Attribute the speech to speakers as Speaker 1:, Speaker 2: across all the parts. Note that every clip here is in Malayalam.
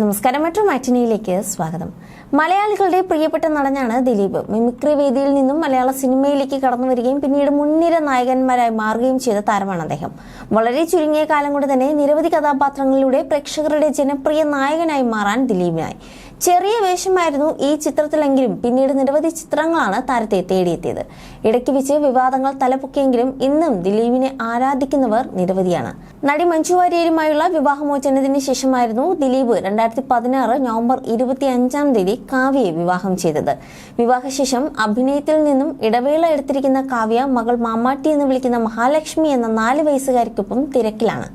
Speaker 1: നമസ്കാരം, മെട്രോ മാറ്റിനിയിലേക്ക് സ്വാഗതം. മലയാളികളുടെ പ്രിയപ്പെട്ട നടനാണ് ദിലീപ്. മിമിക്രി വേദിയിൽ നിന്നും മലയാള സിനിമയിലേക്ക് കടന്നു വരികയും പിന്നീട് മുൻനിര നായകന്മാരായി മാറുകയും ചെയ്ത താരമാണ് അദ്ദേഹം. വളരെ ചുരുങ്ങിയ കാലം കൊണ്ട് തന്നെ നിരവധി കഥാപാത്രങ്ങളിലൂടെ പ്രേക്ഷകരുടെ ജനപ്രിയ നായകനായി മാറാൻ ദിലീപിനായി. ചെറിയ വേഷമായിരുന്നു ഈ ചിത്രത്തിലെങ്കിലും പിന്നീട് നിരവധി ചിത്രങ്ങളാണ് താരത്തെ തേടിയെത്തിയത്. ഇടയ്ക്ക് വെച്ച് വിവാദങ്ങൾ തലപൊക്കിയെങ്കിലും ഇന്നും ദിലീപിനെ ആരാധിക്കുന്നവർ നിരവധിയാണ്. നടി മഞ്ജു വാര്യരുമായുള്ള വിവാഹമോചനത്തിന് ശേഷമായിരുന്നു ദിലീപ് 2016 നവംബർ 25 കാവ്യയെ വിവാഹം ചെയ്തത്. വിവാഹശേഷം അഭിനയത്തിൽ നിന്നും ഇടവേള എടുത്തിരിക്കുന്ന കാവ്യ മകൾ മാമാട്ടി എന്ന് വിളിക്കുന്ന മഹാലക്ഷ്മി എന്ന 4 വയസ്സുകാരിക്കൊപ്പം തിരക്കിലാണ്.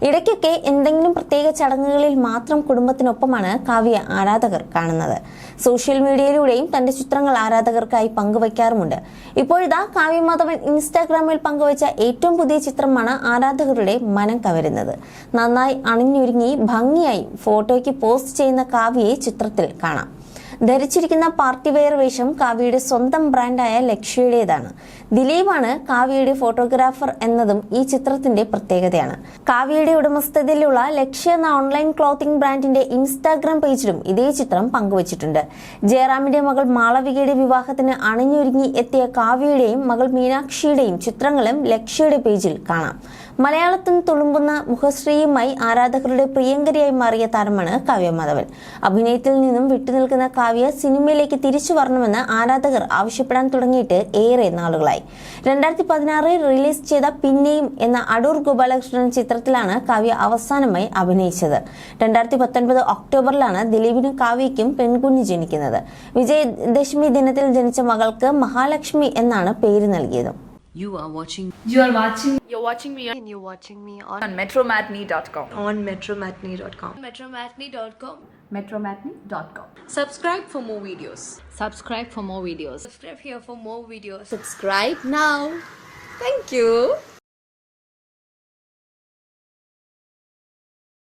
Speaker 1: ഇടയ്ക്കൊക്കെ എന്തെങ്കിലും പ്രത്യേക ചടങ്ങുകളിൽ മാത്രം കുടുംബത്തിനൊപ്പമാണ് കാവ്യ ആരാധകർ കാണുന്നത്. സോഷ്യൽ മീഡിയയിലൂടെയും തന്റെ ചിത്രങ്ങൾ ആരാധകർക്കായി പങ്കുവയ്ക്കാറുമുണ്ട്. ഇപ്പോഴിതാ കാവ്യ മാധവൻ ഇൻസ്റ്റാഗ്രാമിൽ പങ്കുവച്ച ഏറ്റവും പുതിയ ചിത്രമാണ് ആരാധകരുടെ മനം കവരുന്നത്. നന്നായി അണിഞ്ഞൊരുങ്ങി ഭംഗിയായി ഫോട്ടോയ്ക്ക് പോസ്റ്റ് ചെയ്യുന്ന കാവ്യയെ ചിത്രത്തിൽ കാണാം. ധരിച്ചിരിക്കുന്ന പാർട്ടി വെയർ വേഷം കാവ്യയുടെ സ്വന്തം ബ്രാൻഡായ ലക്ഷ്യയുടേതാണ്. ദിലീപാണ് കാവ്യയുടെ ഫോട്ടോഗ്രാഫർ എന്നതും ഈ ചിത്രത്തിന്റെ പ്രത്യേകതയാണ്. കാവ്യയുടെ ഉടമസ്ഥതയിലുള്ള ലക്ഷ്യ എന്ന ഓൺലൈൻ ക്ലോത്തിംഗ് ബ്രാൻഡിന്റെ ഇൻസ്റ്റാഗ്രാം പേജിലും ഇതേ ചിത്രം പങ്കുവച്ചിട്ടുണ്ട്. ജയറാമിന്റെ മകൾ മാളവികയുടെ വിവാഹത്തിന് അണിഞ്ഞൊരുങ്ങി എത്തിയ കാവ്യയുടെയും മകൾ മീനാക്ഷിയുടെയും ചിത്രങ്ങളും ലക്ഷ്യയുടെ പേജിൽ കാണാം. മലയാളത്തിൽ തുളുമ്പുന്ന മുഖശ്രീയുമായി ആരാധകരുടെ പ്രിയങ്കരിയായി മാറിയ താരമാണ് കാവ്യ മാധവൻ. അഭിനയത്തിൽ നിന്നും വിട്ടുനിൽക്കുന്ന കാവ്യ സിനിമയിലേക്ക് തിരിച്ചു വരണമെന്ന് ആരാധകർ ആവശ്യപ്പെടാൻ തുടങ്ങിയിട്ട് ഏറെ നാളുകളായി. 2016 റിലീസ് ചെയ്ത പിന്നെയും എന്ന അടൂർ ഗോപാലകൃഷ്ണൻ ചിത്രത്തിലാണ് കാവ്യ അവസാനമായി അഭിനയിച്ചത്. 2019 ഒക്ടോബറിലാണ് ദിലീപിനും കാവ്യയ്ക്കും പെൺകുഞ്ഞ് ജനിക്കുന്നത്. വിജയദശമി ദിനത്തിൽ ജനിച്ച മകൾക്ക് മഹാലക്ഷ്മി എന്നാണ് പേര് നൽകിയത്.
Speaker 2: You're watching
Speaker 3: me
Speaker 2: on metromatney.com.
Speaker 3: on metromatney.com.
Speaker 2: metromatney.com.
Speaker 3: Subscribe for more videos.
Speaker 2: Subscribe for more videos.
Speaker 3: Subscribe here for more videos.
Speaker 2: Subscribe now.
Speaker 3: Thank you.